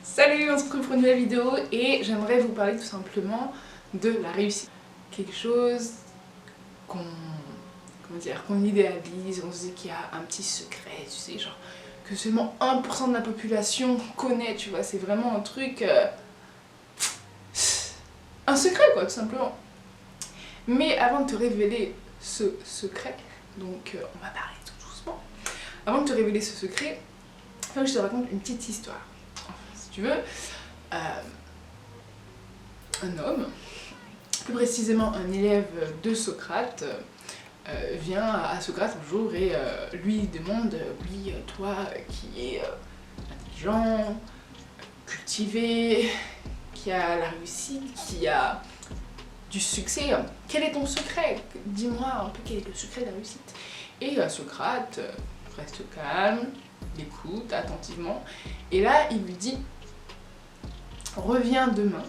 Salut, on se retrouve pour une nouvelle vidéo et j'aimerais vous parler tout simplement de la réussite. Quelque chose qu'on idéalise, on se dit qu'il y a un petit secret, tu sais, genre que seulement 1% de la population connaît, tu vois, c'est vraiment un truc... un secret quoi, tout simplement. Mais avant de te révéler ce secret, donc on va parler tout doucement, avant de te révéler ce secret, il faut que je te raconte une petite histoire. Enfin, si tu veux, un homme, plus précisément un élève de Socrate, vient à Socrate un jour et lui demande, oui, toi qui es intelligent, cultivé, qui a la réussite, qui a du succès, quel est ton secret? Dis-moi un peu quel est le secret de la réussite. Et Socrate reste calme, l'écoute attentivement, et là il lui dit: reviens demain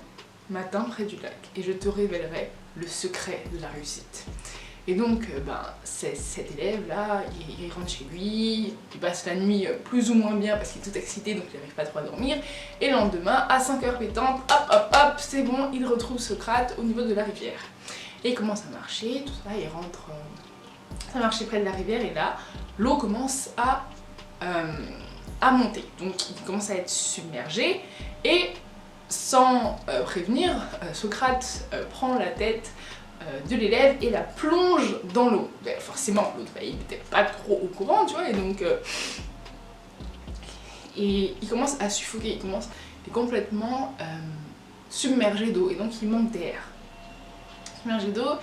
matin près du lac et je te révélerai le secret de la réussite. Et donc cet élève là, il rentre chez lui, il passe la nuit plus ou moins bien parce qu'il est tout excité donc il n'arrive pas trop à dormir, et le lendemain à 5h pétantes, hop, c'est bon, il retrouve Socrate au niveau de la rivière. Et il commence à marcher, tout ça, il rentre à marcher près de la rivière et là, l'eau commence à monter. Donc il commence à être submergé et sans prévenir, Socrate prend la tête de l'élève et la plonge dans l'eau. Forcément, l'autre, il n'était pas trop au courant, tu vois, et donc et il commence à suffoquer, il est complètement submergé d'eau et donc il manque d'air. Submergé d'eau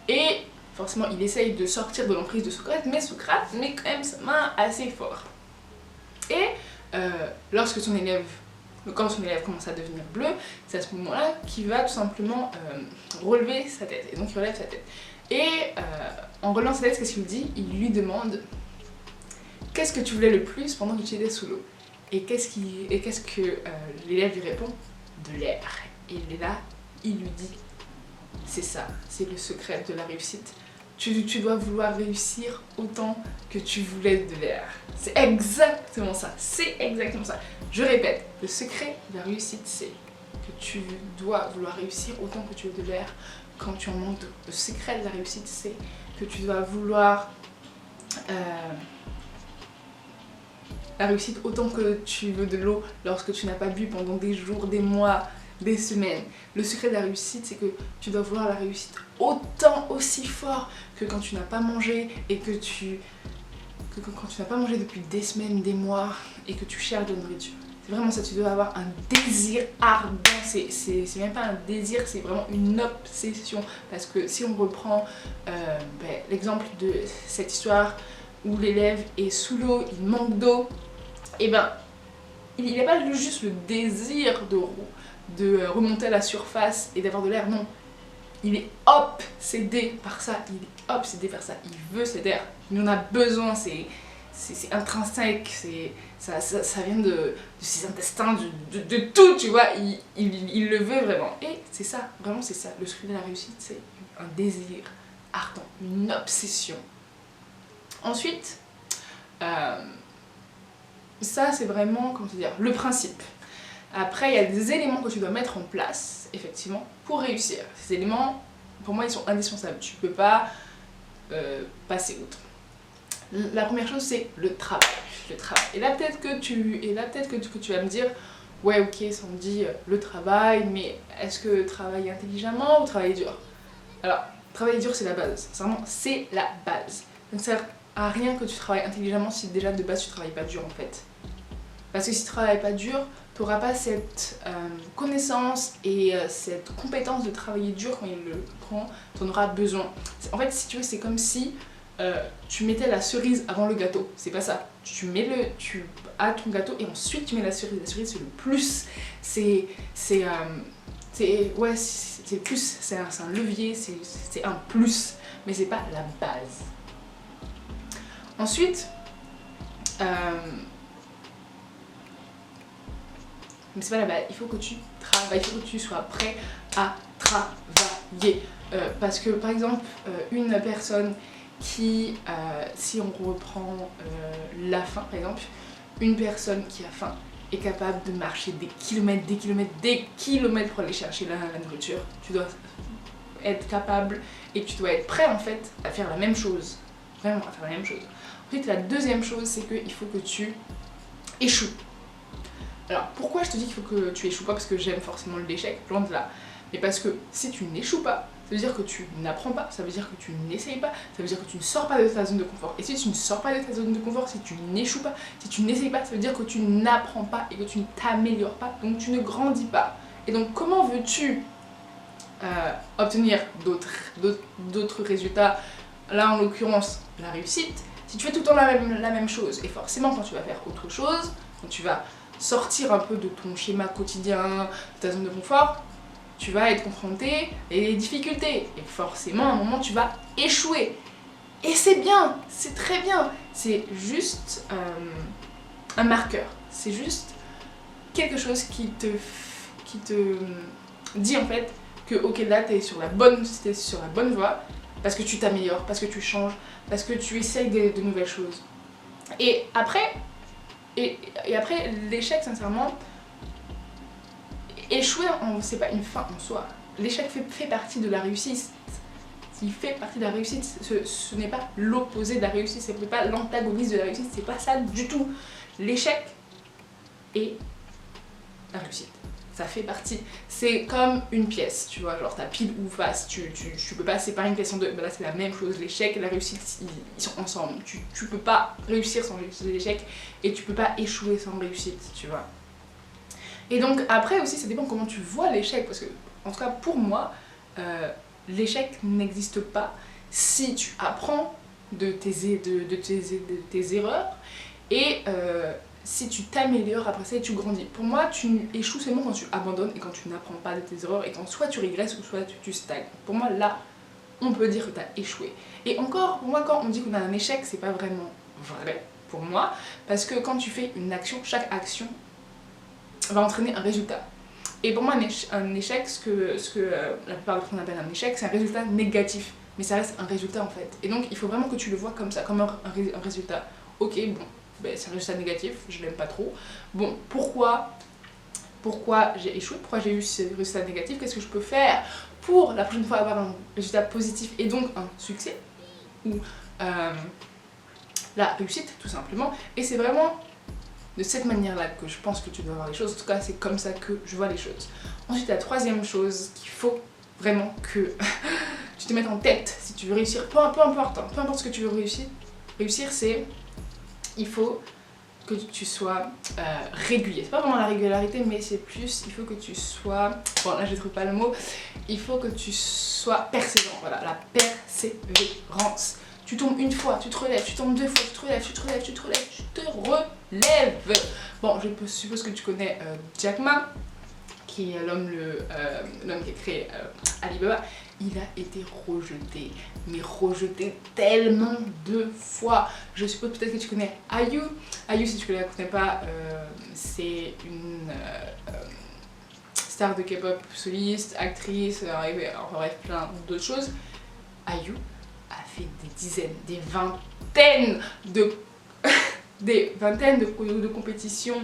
et forcément il essaye de sortir de l'emprise de Socrate, mais Socrate met quand même sa main assez fort. Et lorsque son élève, quand son élève commence à devenir bleu, c'est à ce moment-là qu'il va tout simplement relever sa tête. Et donc il relève sa tête. Et en relevant sa tête, qu'est-ce qu'il dit? Il lui demande: qu'est-ce que tu voulais le plus pendant que tu étais sous l'eau? Et qu'est-ce que l'élève lui répond? De l'air. Et là, il lui dit: c'est ça, c'est le secret de la réussite. Tu dois vouloir réussir autant que tu voulais de l'air. C'est exactement ça, c'est exactement ça. Je répète, le secret de la réussite, c'est que tu dois vouloir réussir autant que tu veux de l'air quand tu en manques d'eau. Le secret de la réussite, c'est que tu dois vouloir la réussite autant que tu veux de l'eau lorsque tu n'as pas bu pendant des jours, des mois, des semaines. Le secret de la réussite, c'est que tu dois vouloir la réussite autant, aussi fort que quand tu n'as pas mangé et que quand tu n'as pas mangé depuis des semaines, des mois et que tu cherches de nourriture. C'est vraiment ça, tu dois avoir un désir ardent, c'est même pas un désir, c'est vraiment une obsession. Parce que si on reprend l'exemple de cette histoire où l'élève est sous l'eau, il manque d'eau, et il n'a pas juste le désir de remonter à la surface et d'avoir de l'air, non. Il est obsédé par ça, il veut cet air, il en a besoin, c'est intrinsèque, ça vient de ses intestins, de tout, tu vois, il le veut vraiment. Et c'est ça, vraiment c'est ça, le secret de la réussite, c'est un désir ardent, une obsession. Ensuite, ça c'est vraiment, comment te dire, le principe. Après, il y a des éléments que tu dois mettre en place, effectivement, pour réussir. Ces éléments, pour moi, ils sont indispensables. Tu ne peux pas passer outre. La première chose, c'est le travail. Et là, peut-être que tu vas me dire: ouais, ok, ça me dit le travail, mais est-ce que travailler intelligemment ou travailler dur? Alors, travailler dur, c'est la base. Sincèrement, c'est la base. Donc, ça ne sert à rien que tu travailles intelligemment si déjà de base tu ne travailles pas dur, en fait. Parce que si tu ne travailles pas dur, tu n'auras pas cette connaissance et cette compétence de travailler dur quand il le prend, tu en auras besoin. En fait, si tu veux, c'est comme si tu mettais la cerise avant le gâteau. C'est pas ça. Tu as ton gâteau et ensuite tu mets la cerise. La cerise, c'est le plus. C'est plus, c'est un levier, c'est un plus, mais c'est pas la base. Ensuite, mais c'est pas la base, il faut que tu travailles, il faut que tu sois prêt à travailler. Parce que par exemple, une personne qui, si on reprend la faim par exemple, une personne qui a faim est capable de marcher des kilomètres, pour aller chercher la nourriture. Tu dois être capable et tu dois être prêt en fait à faire la même chose. Vraiment à faire la même chose. Ensuite, la deuxième chose, c'est qu'il faut que tu échoues. Alors, pourquoi je te dis qu'il faut que tu échoues pas? Parce que j'aime forcément l'échec, loin de là. Mais parce que si tu n'échoues pas, ça veut dire que tu n'apprends pas, ça veut dire que tu n'essayes pas, ça veut dire que tu ne sors pas de ta zone de confort. Et si tu ne sors pas de ta zone de confort, si tu n'échoues pas, si tu n'essayes pas, ça veut dire que tu n'apprends pas et que tu ne t'améliores pas, donc tu ne grandis pas. Et donc comment veux-tu obtenir d'autres résultats? Là en l'occurrence, la réussite, si tu fais tout le temps la même chose. Et forcément quand tu vas faire autre chose, quand tu vas sortir un peu de ton schéma quotidien, de ta zone de confort, tu vas être confronté à des difficultés. Et forcément, à un moment, tu vas échouer. Et c'est bien, c'est très bien. C'est juste un marqueur. C'est juste quelque chose qui te dit en fait que ok, là, t'es sur la bonne voie, parce que tu t'améliores, parce que tu changes, parce que tu essayes de nouvelles choses. Et après, l'échec, sincèrement, échouer, c'est pas une fin en soi. L'échec fait partie de la réussite. Il fait partie de la réussite. Ce n'est pas l'opposé de la réussite, ce n'est pas l'antagoniste de la réussite, c'est pas ça du tout. L'échec et la réussite, ça fait partie. C'est comme une pièce, tu vois, genre t'as pile ou face, tu peux pas séparer une pièce en deux. Ben là c'est la même chose, l'échec et la réussite, ils sont ensemble. Tu peux pas réussir sans l'échec et tu peux pas échouer sans réussite, tu vois. Et donc après aussi ça dépend comment tu vois l'échec, parce que en tout cas pour moi l'échec n'existe pas si tu apprends de tes erreurs et si tu t'améliores après ça et tu grandis. Pour moi tu échoues seulement quand tu abandonnes et quand tu n'apprends pas de tes erreurs et quand soit tu régresses ou soit tu stagnes. Pour moi là on peut dire que tu as échoué. Et encore pour moi quand on dit qu'on a un échec c'est pas vraiment vrai pour moi, parce que quand tu fais une action, chaque action va entraîner un résultat. Et pour moi, un échec, ce que la plupart des personnes appellent un échec, c'est un résultat négatif. Mais ça reste un résultat en fait. Et donc, il faut vraiment que tu le vois comme ça, comme un résultat. Ok, bon, ben, c'est un résultat négatif, je l'aime pas trop. Bon, pourquoi j'ai échoué? Pourquoi j'ai eu ce résultat négatif? Qu'est-ce que je peux faire pour la prochaine fois avoir un résultat positif et donc un succès? Ou la réussite, tout simplement. Et c'est vraiment de cette manière-là que je pense que tu dois voir les choses. En tout cas, c'est comme ça que je vois les choses. Ensuite, la troisième chose qu'il faut vraiment que tu te mettes en tête si tu veux réussir, peu importe ce que tu veux réussir, c'est il faut que tu sois régulier. C'est pas vraiment la régularité, mais c'est plus, il faut que tu sois, bon là je trouve pas le mot, il faut que tu sois persévérant, voilà, la persévérance. Tu tombes une fois, tu te relèves, tu tombes deux fois, tu te relèves, tu te relèves. Bon, je suppose que tu connais Jack Ma, qui est l'homme qui a créé Alibaba. Il a été rejeté, mais rejeté tellement de fois. Je suppose peut-être que tu connais IU. IU, si tu ne la connais pas, c'est une star de K-pop soliste, actrice, enfin bref, plein d'autres choses. IU a fait des dizaines, des vingtaines de compétitions,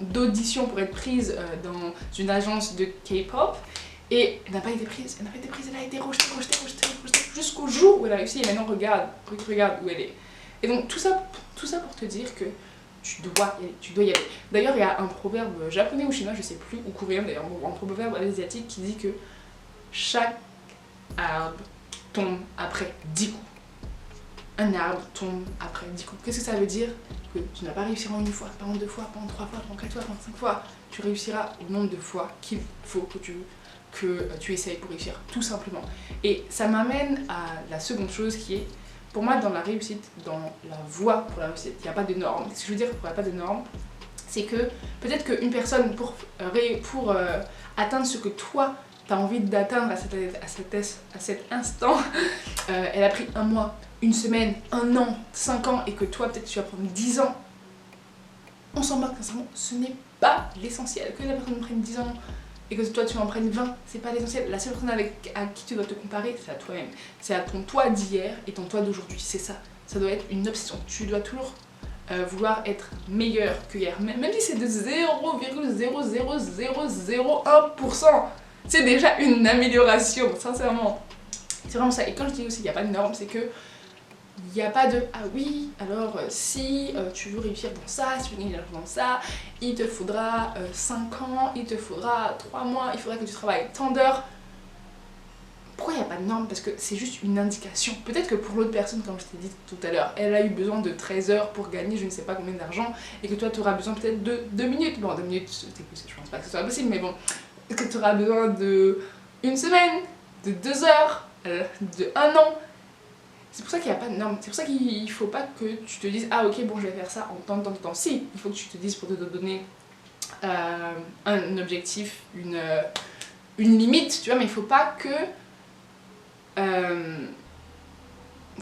d'auditions pour être prise dans une agence de K-pop. Et elle n'a pas été prise, elle a été rejetée jusqu'au jour où elle a réussi. Et maintenant regarde où elle est. Et donc tout ça pour te dire que tu dois y aller. D'ailleurs il y a un proverbe japonais ou chinois, je sais plus, ou coréen d'ailleurs, un proverbe asiatique qui dit que chaque arbre tombe après 10 coups. Un arbre tombe après 10 coups. Qu'est-ce que ça veut dire? Que tu n'as pas réussi en une fois, pas en deux fois, pas en trois fois, pas en quatre fois, pas en cinq fois. Tu réussiras au nombre de fois qu'il faut que tu essayes pour réussir, tout simplement. Et ça m'amène à la seconde chose qui est, pour moi, dans la réussite, dans la voie pour la réussite, il n'y a pas de normes. Ce que je veux dire pour il n'y a pas de normes, c'est que peut-être qu'une personne, pour atteindre ce que toi, tu as envie d'atteindre à cet instant, elle a pris un mois, une semaine, un an, 5 ans, et que toi, peut-être tu vas prendre 10 ans, on s'en moque, sincèrement, ce n'est pas l'essentiel. Que la personne prenne 10 ans et que toi tu en prennes 20, c'est pas l'essentiel. La seule personne à qui tu dois te comparer, c'est à toi-même. C'est à ton toi d'hier et ton toi d'aujourd'hui, c'est ça. Ça doit être une obsession. Tu dois toujours vouloir être meilleur que hier, même si c'est de 0,00001%, c'est déjà une amélioration, sincèrement. C'est vraiment ça. Et quand je dis aussi qu'il n'y a pas de norme, c'est que il n'y a pas de ah oui, alors si tu veux réussir dans ça, si tu veux gagner de l'argent dans ça, il te faudra 5 ans, il te faudra 3 mois, il faudra que tu travailles tant d'heures. Pourquoi il n'y a pas de norme? Parce que c'est juste une indication. Peut-être que pour l'autre personne, comme je t'ai dit tout à l'heure, elle a eu besoin de 13 heures pour gagner je ne sais pas combien d'argent et que toi tu auras besoin peut-être de 2 minutes. Bon, 2 minutes, je pense pas que ce soit possible, mais bon, que tu auras besoin de 1 semaine, de 2 heures, de 1 an. C'est pour ça qu'il n'y a pas de norme. C'est pour ça qu'il ne faut pas que tu te dises ah ok bon je vais faire ça en tant de temps. Si, il faut que tu te dises pour te donner un objectif, une limite, tu vois, mais il ne faut pas que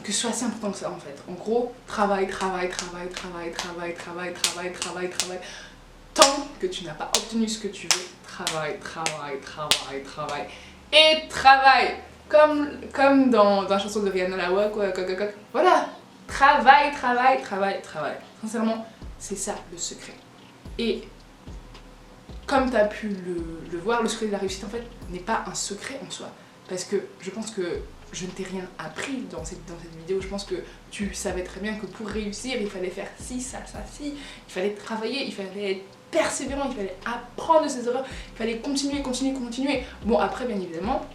ce soit assez important que ça en fait. En gros, travail. Tant que tu n'as pas obtenu ce que tu veux, travail. Et travail. Comme dans la chanson de Rihanna la quoi. Voilà. Travail. Sincèrement, c'est ça le secret. Et comme tu as pu le voir, le secret de la réussite en fait n'est pas un secret en soi. Parce que je pense que je ne t'ai rien appris dans cette vidéo. Je pense que tu savais très bien que pour réussir, il fallait faire ci, ça, ci. Il fallait travailler, il fallait être persévérant, il fallait apprendre de ses erreurs, il fallait continuer. Bon, après, bien évidemment,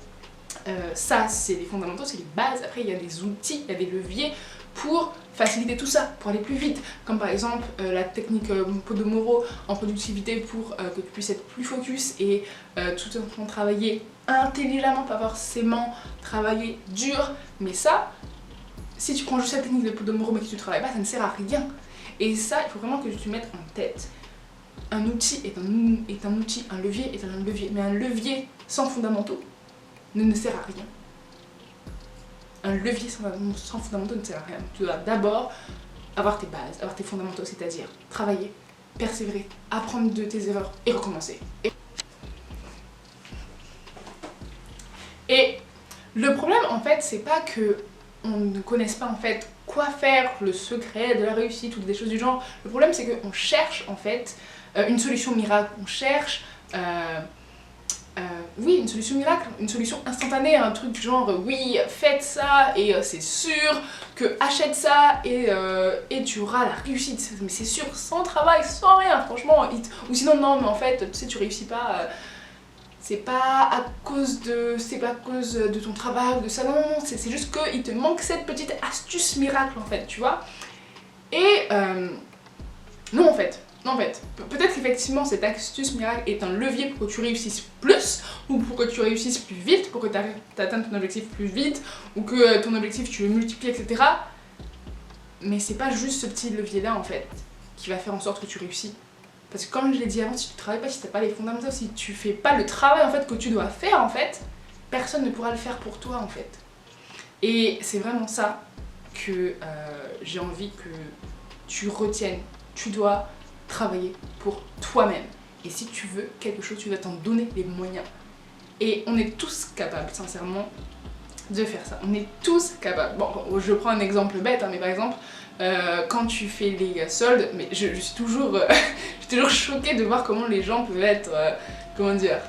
ça, c'est les fondamentaux, c'est les bases. Après, il y a des outils, il y a des leviers pour faciliter tout ça, pour aller plus vite. Comme par exemple la technique Pomodoro en productivité pour que tu puisses être plus focus et tout en train de travailler intelligemment, pas forcément travailler dur. Mais ça, si tu prends juste la technique de Pomodoro mais que tu ne travailles pas, ça ne sert à rien. Et ça, il faut vraiment que tu mettes en tête. Un outil est un outil, un levier est un levier. Mais un levier sans fondamentaux ne sert à rien. Un levier sans fondamentaux ne sert à rien. Tu dois d'abord avoir tes bases, avoir tes fondamentaux, c'est-à-dire travailler, persévérer, apprendre de tes erreurs et recommencer. Et le problème en fait, c'est pas que on ne connaisse pas en fait quoi faire, le secret de la réussite ou des choses du genre. Le problème c'est qu'on cherche en fait une solution miracle, on cherche oui, une solution miracle, une solution instantanée, un truc genre oui, faites ça et c'est sûr que achète ça et tu auras la réussite. Mais c'est sûr, sans travail, sans rien, franchement. Ou sinon, non, mais en fait, tu sais, tu réussis pas. C'est pas à cause de ton travail ou de ça, non, c'est juste qu'il te manque cette petite astuce miracle en fait, tu vois. Et non en fait, peut-être qu'effectivement cette astuce miracle est un levier pour que tu réussisses plus, ou pour que tu réussisses plus vite, pour que tu atteignes ton objectif plus vite, ou que ton objectif tu le multiplies, etc. Mais c'est pas juste ce petit levier là en fait qui va faire en sorte que tu réussis. Parce que comme je l'ai dit avant, si tu travailles pas, si t'as pas les fondamentaux, si tu fais pas le travail en fait que tu dois faire en fait, personne ne pourra le faire pour toi en fait. Et c'est vraiment ça que j'ai envie que tu retiennes. Tu dois travailler pour toi-même. Et si tu veux quelque chose, tu dois t'en donner les moyens. Et on est tous capables, sincèrement, de faire ça. On est tous capables. Bon, je prends un exemple bête, hein, mais par exemple, quand tu fais les soldes, mais je suis toujours, je suis toujours choquée de voir comment les gens peuvent être, comment dire,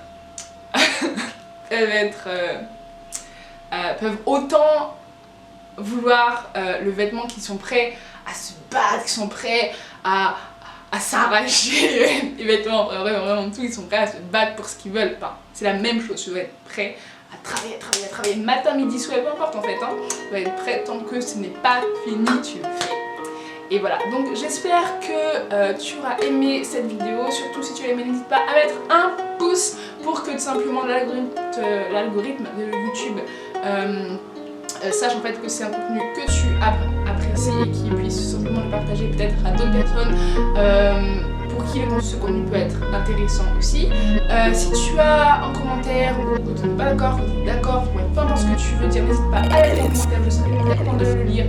peuvent autant vouloir le vêtement, qu'ils sont prêts à se battre, qu'ils sont prêts à s'arracher les vêtements, vraiment tout, ils sont prêts à se battre pour ce qu'ils veulent. Enfin, c'est la même chose, tu dois être prêt à travailler, matin, midi, soir, peu importe en fait, hein. Tu dois être prêt tant que ce n'est pas fini, tu le fais. Et voilà, donc j'espère que tu auras aimé cette vidéo, surtout si tu l'as aimé, n'hésite pas à mettre un pouce pour que tout simplement l'algorithme de YouTube sache en fait que c'est un contenu que tu apprécies et qui puisse simplement le partager peut-être à d'autres personnes pour qui ce contenu peut être intéressant aussi. Si tu as un commentaire ou que tu n'es pas d'accord, que tu es d'accord, peu importe ce que tu veux dire, n'hésite pas à mettre les commentaires, je serai très contente de le lire.